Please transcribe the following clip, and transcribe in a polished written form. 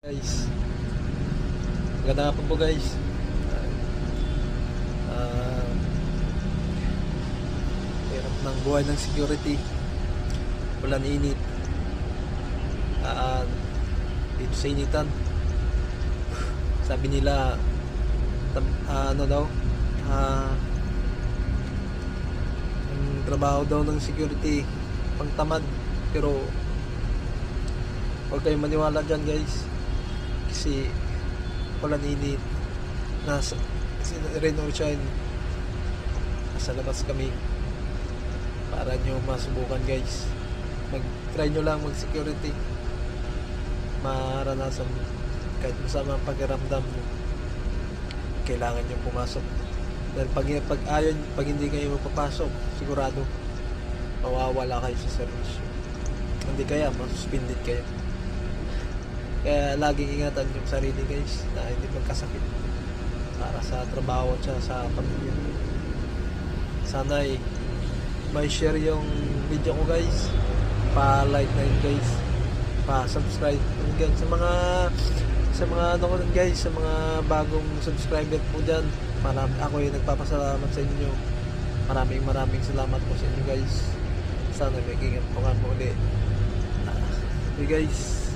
Guys, maganda po guys. uh, Hirap ng buhay ng security, ulan init, dito sa initan. Sabi nila ano daw, yung trabaho daw ng security pangtamad, pero huwag kayong maniwala dyan guys, kasi ulan init, rain or shine, nasa labas kami para nyo masubukan guys. Try nyo lang mag security, maranasan kahit masama ang pakiramdam nyo, kailangan nyo pumasok. Dahil pag hindi kayo magpapasok, sigurado mawawala kayo sa servisyo, hindi kaya masuspended kayo. Kaya laging ingatan yung sarili guys, na hindi magkasakit para sa trabaho at sa pamilya. Sana may share yung video ko guys, pa-like na yun guys, pa-subscribe again sa mga ano ko guys, sa mga bagong subscriber po dyan. Ako yung nagpapasalamat sa inyo. Maraming salamat po sa inyo guys. Sana may ingat po nga po ulit. Okay guys,